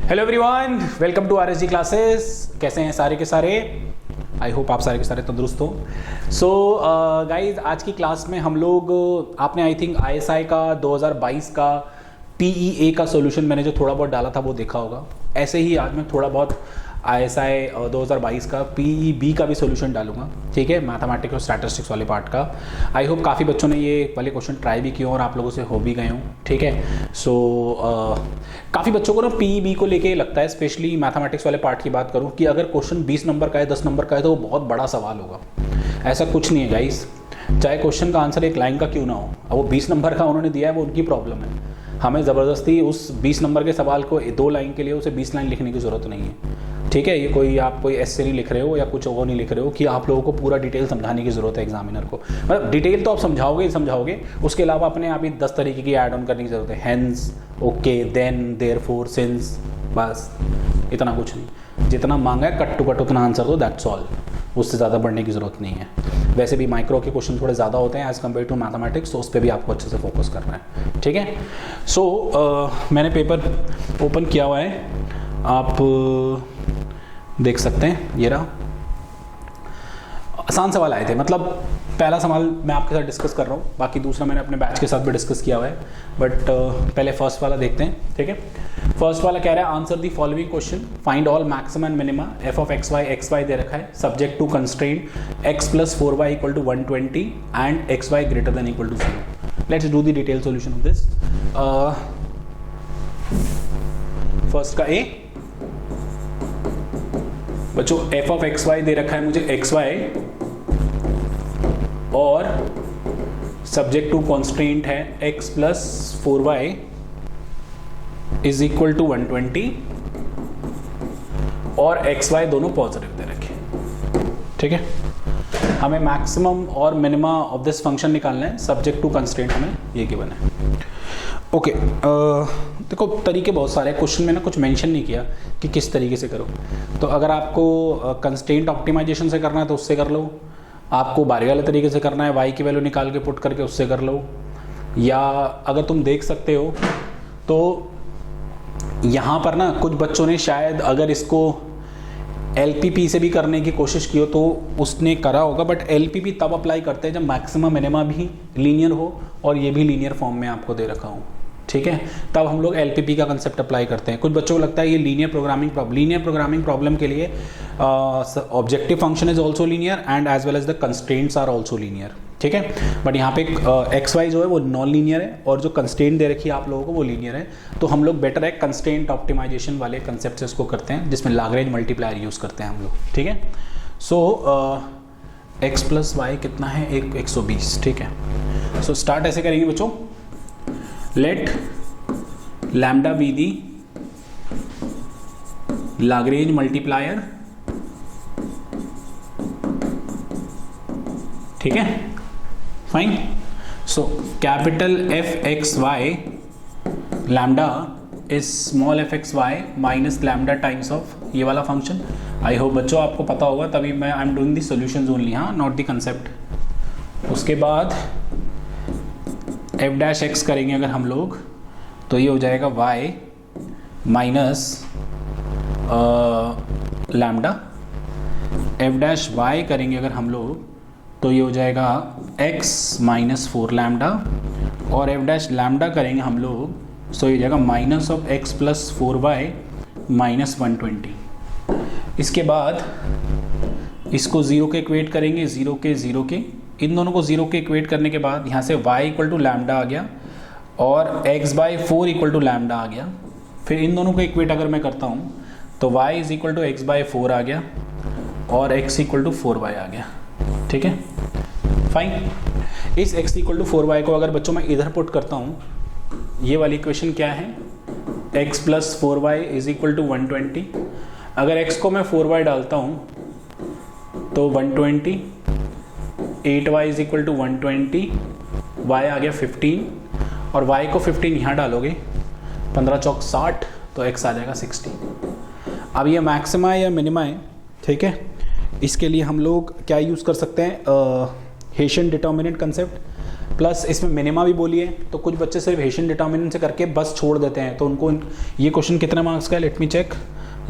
Hello everyone, welcome to RSG classes. कैसे हैं सारे के सारे? आई होप आप सारे के सारे तंदुरुस्त हो। सो गाइज, आज की क्लास में हम लोग आपने आई थिंक आईएसआई का 2022 का पीईए का सॉल्यूशन मैंने जो थोड़ा बहुत डाला था वो देखा होगा। ऐसे ही आज मैं थोड़ा बहुत आईएसआई 2022 का पीईबी का भी सॉल्यूशन डालूंगा, ठीक है, मैथमेटिक्स और स्टैटिस्टिक्स वाले पार्ट का। आई होप काफ़ी बच्चों ने ये वाले क्वेश्चन ट्राई भी किए और आप लोगों से हो भी गए हों, ठीक है। सो काफ़ी बच्चों को ना पीईबी को लेके लगता है, स्पेशली मैथमेटिक्स वाले पार्ट की बात करूँ, कि अगर क्वेश्चन 20 नंबर का है, 10 नंबर का है तो वो बहुत बड़ा सवाल होगा। ऐसा कुछ नहीं है गाइस, चाहे क्वेश्चन का आंसर एक लाइन का क्यों ना हो, अब वो 20 नंबर का उन्होंने दिया है वो उनकी प्रॉब्लम है। हमें ज़बरदस्ती उस 20 नंबर के सवाल को 2 लाइन के लिए उसे 20 लाइन लिखने की ज़रूरत नहीं है, ठीक है। ये कोई आप कोई ऐसे नहीं लिख रहे हो या कुछ और नहीं लिख रहे हो कि आप लोगों को पूरा डिटेल समझाने की ज़रूरत है एग्जामिनर को। मतलब डिटेल तो आप समझाओगे ही समझाओगे, उसके अलावा अपने आप ही 10 तरीके की ऐड ऑन करने की ज़रूरत है। Hence, okay, then, therefore, since, बस इतना कुछ नहीं। जितना मांगा है कट टू कट उतना आंसर दो, दैट्स ऑल। उससे ज़्यादा बढ़ने की ज़रूरत नहीं है। वैसे भी माइक्रो के क्वेश्चन थोड़े ज़्यादा होते हैं एज़ कम्पेयर टू मैथमेटिक्स, तो उस पर भी आपको अच्छे से फोकस करना है, ठीक है। सो मैंने पेपर ओपन किया हुआ है, आप देख सकते हैं, ये रहा। आसान सवाल आए थे, मतलब पहला सवाल मैं आपके साथ डिस्कस कर रहा हूँ, बाकी दूसरा मैंने अपने बैच के साथ भी डिस्कस किया हुआ है, बट पहले फर्स्ट वाला देखते हैं, ठीक है। फर्स्ट वाला कह रहा है answer the following question, find all maximum and minima f of x y दे रखा है, subject to constraint x plus 4y equal to 120 and x y greater than equal to 0। Let's do the detail solution of this. First का ए, बच्चों f of x y दे रखा है मुझे एक्स वाई, और सब्जेक्ट टू कॉन्स्टेंट है x plus 4y is equal to 120 और एक्स वाई दोनों पॉजिटिव दे रखे, ठीक है। हमें मैक्सिमम और मिनिमा ऑफ दिस फंक्शन निकालना है, सब्जेक्ट टू कंस्ट्रेंट हमें ये गिवन है, ओके। देखो तरीके बहुत सारे, क्वेश्चन में ना कुछ मेंशन नहीं किया कि किस तरीके से करो। तो अगर आपको कंस्ट्रेंट ऑप्टिमाइजेशन से करना है तो उससे कर लो, आपको बारी वाले तरीके से करना है, y की वैल्यू निकाल के पुट करके उससे कर लो, या अगर तुम देख सकते हो तो यहाँ पर ना कुछ बच्चों ने शायद अगर इसको LPP से भी करने की कोशिश की हो तो उसने करा होगा, बट LPP तब अप्लाई करते हैं जब मैक्सिमम मिनिमा भी लीनियर हो और ये भी लीनियर फॉर्म में आपको दे रखा हो, ठीक है। तब हम लोग LPP का कंसेप्ट अप्लाई करते हैं। कुछ बच्चों को लगता है ये लीनियर प्रोग्रामिंग प्रॉब्लम के लिए objective function is also linear and as well as the constraints are also linear, ठीक है। बट यहाँ पे एक्स वाई जो है वो नॉन लीनियर है और जो कंस्ट्रेंट दे रखी है आप लोगों को वो लीनियर है। तो हम लोग बेटर है कंस्ट्रेंट ऑप्टिमाइजेशन वाले कंसेप्ट से इसको करते हैं, जिसमें लाग्रेंज मल्टीप्लायर यूज़ करते हैं हम लोग, ठीक है। सो एक्स प्लस वाई कितना है, 120, ठीक है। सो स्टार्ट ऐसे करेंगे बच्चों, let lambda be the Lagrange multiplier, ठीक है, fine. So capital F x Y lambda is small f x y minus lambda times of ये वाला फंक्शन। आई होप बच्चों आपको पता होगा, तभी मैं I am doing the solutions only, हाँ, नॉट द कंसेप्ट। उसके बाद एफ डैश एक्स करेंगे अगर हम लोग तो ये हो जाएगा y minus lambda, f dash y करेंगे अगर हम लोग तो ये हो जाएगा x माइनस 4 लैम्डा, और एफ डैश लैम्डा करेंगे हम लोग सो ये हो जाएगा minus of x plus 4y minus 120। इसके बाद इसको 0 के इक्वेट करेंगे, 0 के इन दोनों को 0 के इक्वेट करने के बाद यहाँ से y इक्वल टू लैम्डा आ गया और x by 4 equal to lambda आ गया। फिर इन दोनों को इक्वेट अगर मैं करता हूँ तो y is equal to x by 4 आ गया और x इक्वल टू 4y आ गया, ठीक है, फाइन। इस x इक्वल टू 4y को अगर बच्चों मैं इधर पुट करता हूँ, ये वाली इक्वेशन क्या है, x plus 4y is equal to 120। अगर x को मैं 4y डालता हूँ तो 120, 8y is equal to 120, y आ गया 15 और y को 15 यहाँ डालोगे, 15 चौक 60, तो x आ जाएगा 60। अब ये मैक्सिमा है या मिनिमा है, ठीक है। इसके लिए हम लोग क्या यूज़ कर सकते हैं, हेशियन डिटर्मिनेंट कंसेप्ट। प्लस इसमें मिनिमा भी बोली है, तो कुछ बच्चे सिर्फ हेशियन डिटर्मिनेंट से करके बस छोड़ देते हैं, तो उनको ये क्वेश्चन कितने मार्क्स का है, लेट मी चेक।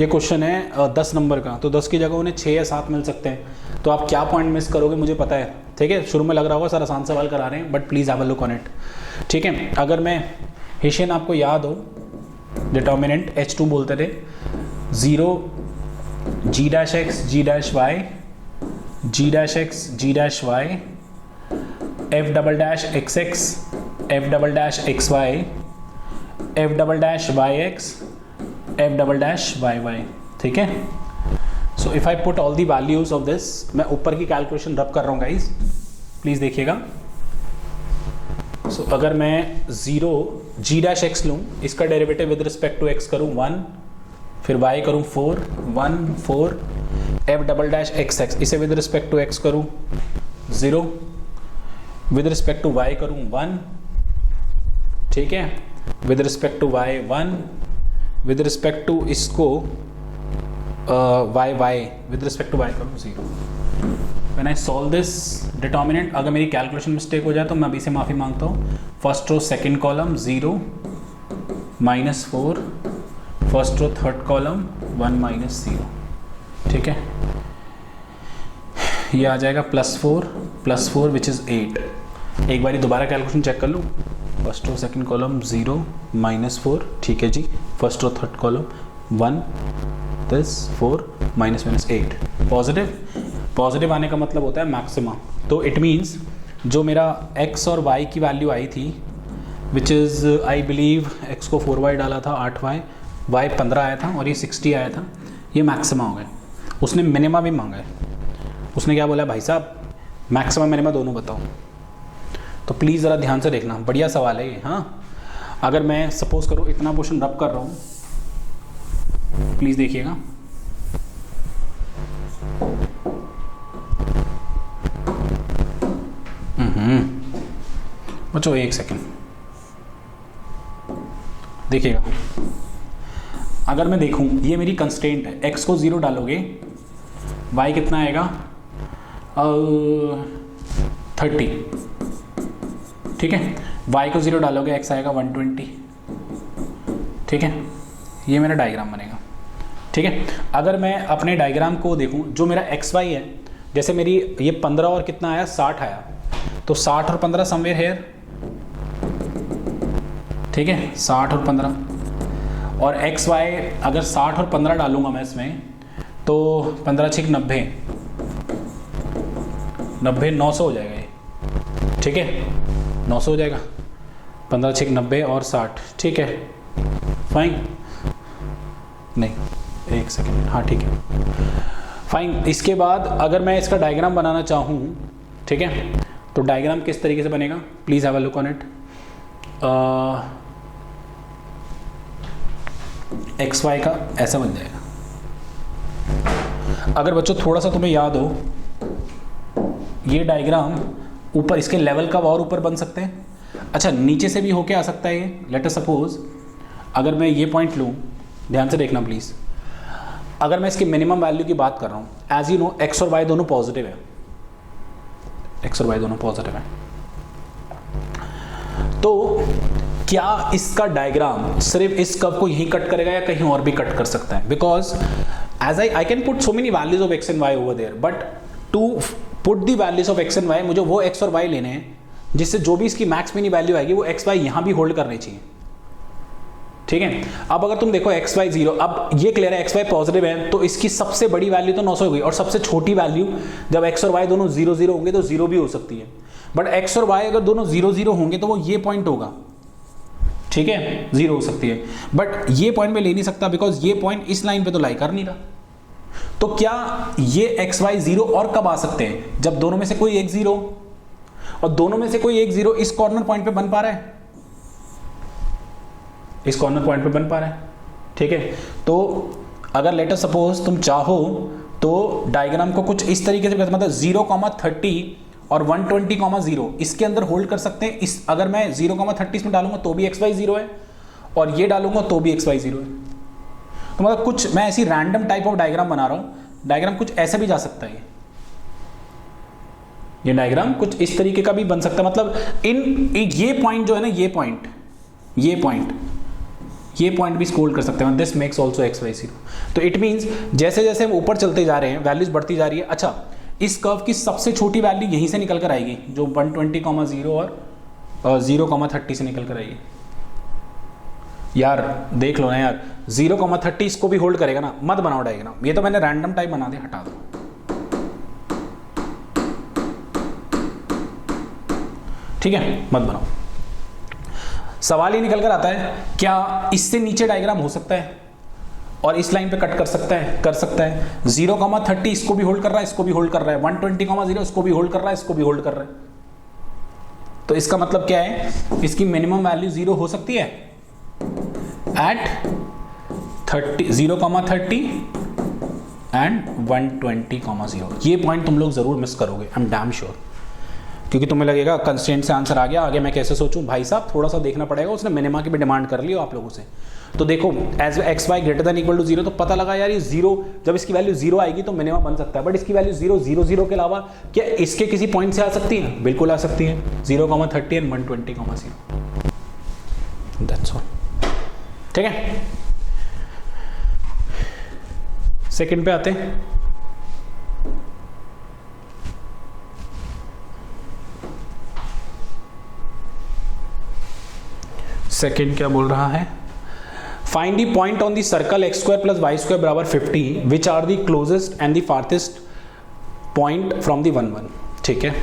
ये क्वेश्चन है 10 नंबर का, तो 10 की जगह उन्हें 6 या 7 मिल सकते हैं। तो आप क्या पॉइंट मिस करोगे मुझे पता है, ठीक है। शुरू में लग रहा होगा सर आसान सवाल करा रहे हैं, but please have a look on it, ठीक है। अगर मैं हेशियन आपको याद हो, डिटर्मिनेंट H2 बोलते थे, 0 G dash X G dash Y G dash X G dash Y F double dash XX F double dash XY F double dash YX F double dash YY, ठीक है। So if I put all the values of this, मैं ऊपर की calculation रब कर रहा हूँ guys, please देखिएगा। सो अगर मैं 0 G डैश X लूँ, इसका derivative with respect to X करूँ 1, फिर Y करूँ 4 1 4, F डबल डैश XX इसे विद रिस्पेक्ट टू X करूँ 0, विद रिस्पेक्ट टू Y करूँ 1, ठीक है, with respect to Y 1, with respect to इसको y with respect to y करूँ 0। When I solve this determinant, अगर मेरी कैलकुलेशन मिस्टेक हो जाए तो मैं अभी से माफ़ी मांगता हूँ। First row second column 0 -4, first row third column 1 -0, ठीक है। ये आ जाएगा +4 विच इज़ 8। एक बारी दोबारा कैलकुलेशन चेक कर लूँ। फर्स्ट रो सेकंड कॉलम 0 -4, ठीक है जी। First row third column 1 this 4 -8। Positive आने का मतलब होता है मैक्सिमा। तो इट मीन्स जो मेरा x और y की वैल्यू आई थी, which is I believe x को 4y डाला था 8y, y 15 आया था और ये 60 आया था, ये मैक्सिमा हो गया। उसने मिनिमा भी मांगा है। उसने क्या बोला, भाई साहब मैक्सिमा मिनिमा दोनों बताओ। तो प्लीज़ ज़रा ध्यान से देखना, बढ़िया सवाल है ये। हाँ, अगर मैं सपोज करो इतना क्वेश्चन रब कर रहा हूँ, प्लीज़ देखिएगा। बच्चों एक सेकेंड देखिएगा। अगर मैं देखूं, ये मेरी कंस्ट्रेंट है, x को 0 डालोगे y कितना आएगा 30, ठीक है। y को 0 डालोगे x आएगा 120, ठीक है। ये मेरा डायग्राम बनेगा, ठीक है। अगर मैं अपने डायग्राम को देखूं, जो मेरा एक्स वाई है, जैसे मेरी ये 15 और कितना आया 60 आया, तो 60 और 15 समवेयर हेयर, ठीक है, 60 और 15। और एक्स वाई अगर 60 और 15 डालूंगा मैं इसमें, तो 15 6 90 900 हो जाएगा ये, ठीक है, 900 हो जाएगा। 15 6 90 और 60, ठीक है, फाइन। नहीं एक सेकेंड, हाँ ठीक है, फाइन। इसके बाद अगर मैं इसका डायग्राम बनाना चाहूँ, ठीक है, तो डायग्राम किस तरीके से बनेगा, please have a look on it. X y का ऐसा बन जाएगा। अगर बच्चों थोड़ा सा तुम्हें याद हो, ये डायग्राम ऊपर इसके लेवल का और ऊपर बन सकते हैं। अच्छा, नीचे से भी होके आ सकता है ये। लेट अस सपोज अगर मैं ये पॉइंट लूँ, ध्यान से देखना प्लीज़। अगर मैं इसकी मिनिमम वैल्यू की बात कर रहा हूँ, एज यू नो एक्स और वाई दोनों पॉजिटिव है, एक्स और वाई दोनों पॉजिटिव है, तो क्या इसका डायग्राम सिर्फ इस कर्व को यहीं कट करेगा या कहीं और भी कट कर सकता है? Because as I can put so many values of x and y over there, but to put the values of x and y, मुझे वो एक्स और वाई लेने हैं जिससे जो भी इसकी मैक्स मिनी वैल्यू आएगी वो एक्स वाई यहां भी होल्ड करनी चाहिए, ठीक है। अब अगर तुम देखो एक्स वाई 0, अब ये क्लियर है एक्स वाई पॉजिटिव है, तो इसकी सबसे बड़ी वैल्यू तो 900 हो गई, और सबसे छोटी वैल्यू जब एक्स और वाई दोनों 0 0 होंगे तो 0 भी हो सकती है। बट एक्स और वाई अगर दोनों 0 0 होंगे तो वो ये पॉइंट होगा, ठीक है, 0 हो सकती है। बट ये पॉइंट में ले नहीं सकता, बिकॉज ये पॉइंट इस लाइन पे तो लाई कर नहीं रहा। तो क्या ये एक्स वाई 0 और कब आ सकते हैं? जब दोनों में से कोई एक 0, और दोनों में से कोई एक 0 इस कॉर्नर पॉइंट पे बन पा रहा है, इस कॉर्नर पॉइंट पे बन पा रहा है, ठीक है। तो अगर लेट अस सपोज तुम चाहो तो डायग्राम को कुछ इस तरीके से, मतलब 0,30 और 120,0 इसके अंदर होल्ड कर सकते हैं। इस अगर मैं 0,30 इसमें डालूंगा तो भी एक्स वाई 0 है, और ये डालूंगा तो भी एक्स वाई 0 है। तो मतलब कुछ मैं ऐसी रैंडम टाइप ऑफ डायग्राम बना रहा हूं। डायग्राम कुछ ऐसे भी जा सकता है, ये डायग्राम कुछ इस तरीके का भी बन सकता है, मतलब ये पॉइंट जो है ना, ये पॉइंट भी स्कोर कर सकते हैं। This makes also x y zero. तो इट मीन्स जैसे जैसे हम ऊपर चलते जा रहे हैं वैल्यूज बढ़ती जा रही है। अच्छा, इस कर्व की सबसे छोटी वैल्यू यहीं से निकल कर आएगी, जो 120,0 और 0,30 से निकल कर आएगी। यार देख लो ना यार, 0,30 इसको भी होल्ड करेगा ना, मत बनाओ डायग्राम, ये तो मैंने रैंडम टाइप बना दिया, हटा दो। ठीक है, मत बनाओ। सवाल ये निकल कर आता है, क्या इससे नीचे डायग्राम हो सकता है और इस लाइन पे कट कर सकता है? कर सकता है। 0,30 इसको भी होल्ड कर रहा है, इसको भी होल्ड कर रहा है, 120,0 इसको भी होल्ड कर रहा है, इसको भी होल्ड कर रहा है। तो इसका मतलब क्या है, इसकी मिनिमम वैल्यू 0 हो सकती है एट 0,30 एंड 120,0। ये पॉइंट तुम लोग जरूर मिस करोगे, आई एम डैम श्योर, क्योंकि तुम्हें लगेगा कंस्ट्रेंट से आंसर आ गया, आगे मैं कैसे सोचूं। भाई साहब थोड़ा सा देखना पड़ेगा, उसने मिनिमा की भी डिमांड कर ली हो आप लोगों से। तो देखो as x y greater than equal to 0, तो पता लगा यार ये 0, जब इसकी वैल्यू 0 आएगी तो मिनिमा बन सकता है। बट इसकी वैल्यू 0, 0, 0 के अलावा क्या इसके किसी पॉइंट से आ सकती है? बिल्कुल आ सकती है, 0,30 एंड 120,0। That's all. ठीक है, सेकंड पे आते हैं। सेकंड क्या बोल रहा है, find the point on the circle x square plus Y square बराबर 50 which are the closest and the farthest point from the 1, 1। ठीक है,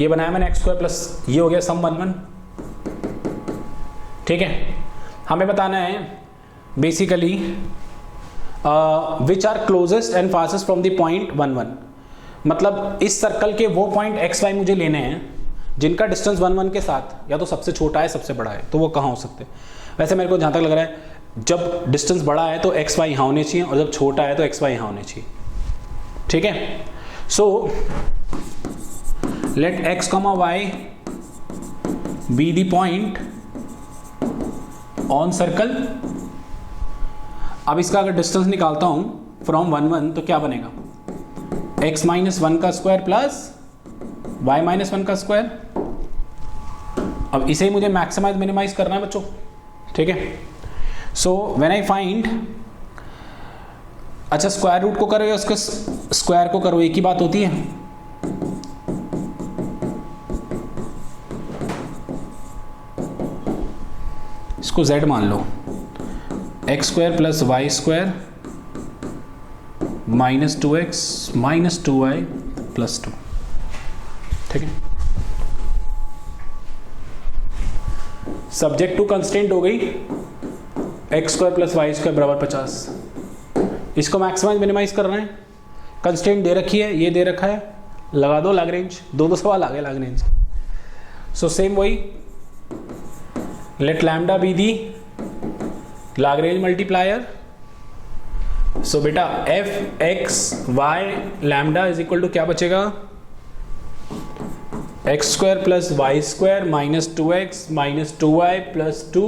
ये बनाया मैंने x स्क्वायर प्लस, ये हो गया सम 1, 1। ठीक है, हमें बताना है basically which are closest and farthest from the point 1, 1। मतलब इस सर्कल के वो पॉइंट x y मुझे लेने हैं जिनका डिस्टेंस 1, 1 के साथ या तो सबसे छोटा है सबसे बड़ा है। तो वो कहाँ हो सकते हैं? वैसे मेरे को जहाँ तक लग रहा है, जब डिस्टेंस बड़ा है तो x y यहाँ होने चाहिए, और जब छोटा है तो x y यहाँ होने चाहिए। ठीक है, so let x, y be the point on circle. अब इसका अगर डिस्टेंस निकालता हूं फ्रॉम 1, 1, तो क्या बनेगा? x माइनस 1 का स्क्वायर प्लस y माइनस 1 का स्क्वायर। अब इसे ही मुझे मैक्सिमाइज मिनिमाइज करना है बच्चों। ठीक है, सो व्हेन आई फाइंड, अच्छा स्क्वायर रूट को करो या उसके स्क्वायर को करो, एक ही बात होती है। इसको z मान लो, x square plus Y square minus 2x minus 2y plus 2। ठीक है, सब्जेक्ट टू कंस्टेंट हो गई x square plus Y square बराबर 50। इसको मैक्सिमाइज मिनिमाइज करना है, कंस्टेंट दे रखी है, ये दे रखा है, लगा दो लैग्रेंज। दो सवाल आ गए लैग्रेंज। सो सेम वही, let lambda be the Lagrange multiplier. So बेटा F x Y lambda is equal to क्या बचेगा? X square plus Y square minus 2x minus 2y plus 2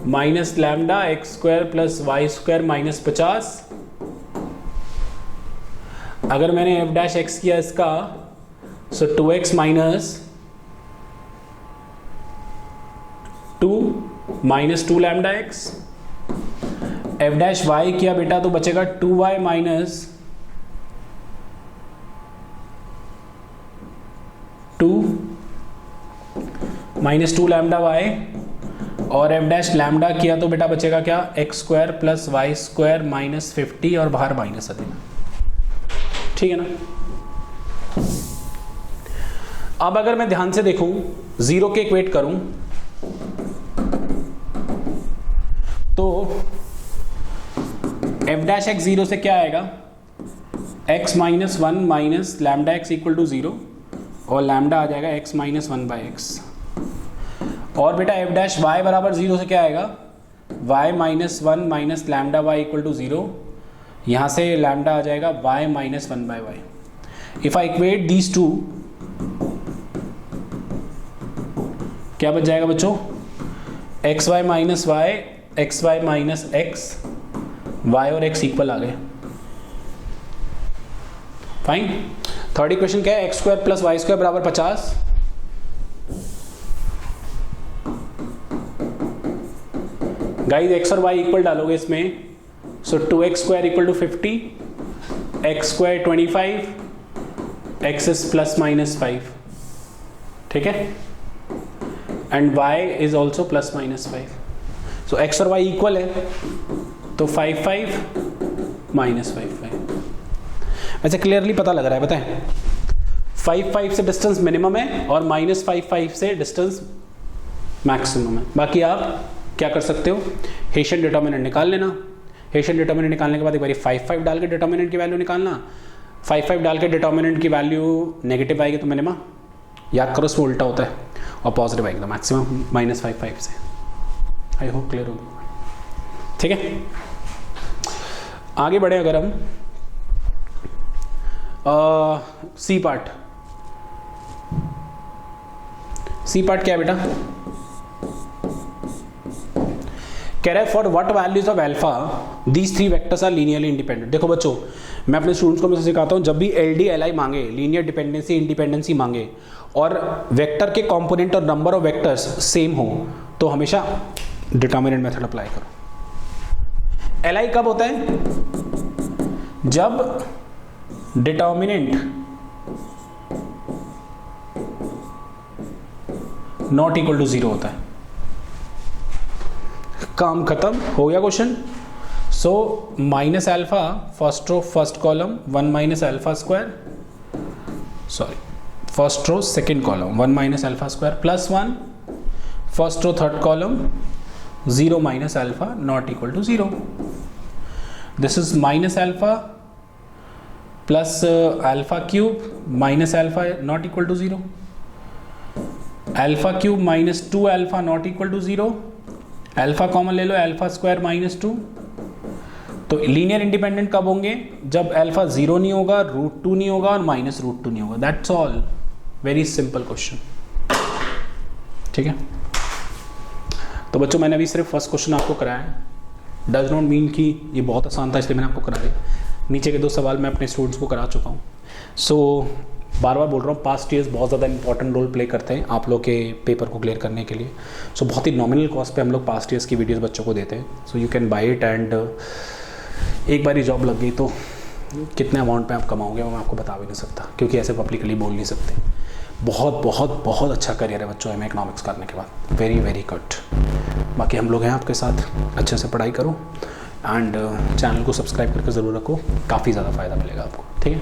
minus lambda X square plus Y square minus 50। अगर मैंने F dash X किया इसका, so 2x minus 2 minus 2 lambda X. F dash Y किया बेटा तो बचेगा 2y minus 2 minus 2 lambda y, और f dash lambda किया तो बेटा बचेगा क्या? X square plus Y square minus 50 और बाहर माइनस आ देना। ठीक है ना? अब अगर मैं ध्यान से देखूं, 0 के इक्वेट करूं तो एफ डैश एक्स 0 से क्या आएगा? x minus 1 minus lambda x equal to 0, और लैम्डा आ जाएगा x माइनस 1 बाई एक्स। और बेटा एफ डैश वाई बराबर 0 से क्या आएगा? y minus 1 minus lambda y equal to 0, यहाँ से लैम्डा आ जाएगा y minus 1 by y. If I equate these two, क्या बच जाएगा बच्चों? X y minus y, x y minus x, y और एक्स इक्वल आ गए। फाइन। थर्ड इक्वेशन क्या है, x square plus Y square बराबर 50। गाइस एक्स और वाई इक्वल डालोगे इसमें, so 2x square equal to 50, x square 25, x is plus minus 5, ठीक है, and y is also plus minus 5। So x और y equal है, तो 5 5 माइनस 5 5। वैसे क्लियरली पता लग रहा है, बताएं 5 5 से डिस्टेंस मिनिमम है और माइनस 5 5 से डिस्टेंस मैक्सिमम है। बाकी आप क्या कर सकते हो, हेशियन डिटर्मिनेंट निकाल लेना। हेशियन डिटर्मिनेंट निकालने के बाद एक बार 5 5 डाल के डिटर्मिनेंट की वैल्यू निकालना। 5 5 डाल के डिटर्मिनेंट की वैल्यू नेगेटिव आएगी तो मिनिमम, याद करो इसमें उल्टा होता है, और पॉजिटिव आएगी तो मैक्सिमम माइनस 5 5 से। आई होप क्लियर हो, ठीक है। आगे बढ़े अगर हम सी पार्ट। सी पार्ट क्या है बेटा, कह रहा है for what values of alpha these three vectors are linearly independent. देखो बच्चों, मैं अपने स्टूडेंट्स को हमेशा सिखाता हूं, जब भी एलडी एलआई मांगे, लीनियर डिपेंडेंसी इंडिपेंडेंसी मांगे, और वेक्टर के कंपोनेंट और नंबर ऑफ वेक्टर्स सेम हो, तो हमेशा डिटर्मिनेंट मेथड अप्लाई करो। एलआई कब होता है, जब डिटर्मिनेंट नॉट इक्वल टू 0 होता है। काम खत्म हो गया question. So minus alpha first row first column 1 minus alpha square, sorry first row second column 1 minus alpha square plus 1 first row third column 0 minus alpha not equal to 0। This is minus alpha plus alpha cube minus alpha not equal to 0, alpha cube minus 2 alpha not equal to 0, alpha common ले लो, alpha square minus 2। तो linear independent कब होंगे, जब alpha 0 नहीं होगा, √2 नहीं होगा और माइनस √2 नहीं होगा। That's all, very simple question, ठीक है। तो बच्चों मैंने अभी सिर्फ फर्स्ट क्वेश्चन आपको कराया है, डज नॉट मीन कि ये बहुत आसान था इसलिए मैंने आपको करा दिया। नीचे के 2 सवाल मैं अपने स्टूडेंट्स को करा चुका हूँ। सो बार बार बोल रहा हूँ, पास्ट ईयर्स बहुत ज़्यादा इंपॉर्टेंट रोल प्ले करते हैं आप लोग के पेपर को क्लियर करने के लिए। सो बहुत ही नॉमिनल कॉस्ट पे हम लोग पास्ट ईयर्स की वीडियोस बच्चों को देते हैं। So you can buy it, and एक बार ही जॉब लग गई तो कितने अमाउंट पे आप कमाओगे वो मैं आपको बता भी नहीं सकता, क्योंकि ऐसे पब्लिकली बोल नहीं सकते। बहुत बहुत बहुत अच्छा करियर है बच्चों एमए इकोनॉमिक्स करने के बाद, वेरी वेरी गुड। बाकी हम लोग हैं आपके साथ, अच्छे से पढ़ाई करो एंड चैनल को सब्सक्राइब करके ज़रूर रखो, काफ़ी ज़्यादा फ़ायदा मिलेगा आपको, ठीक है।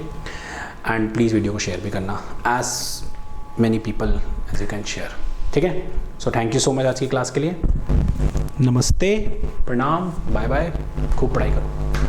एंड प्लीज़ वीडियो को शेयर भी करना, as many people as you can share, ठीक है। So thank you so much आज की क्लास के लिए। नमस्ते, प्रणाम, बाय बाय, खूब पढ़ाई करो।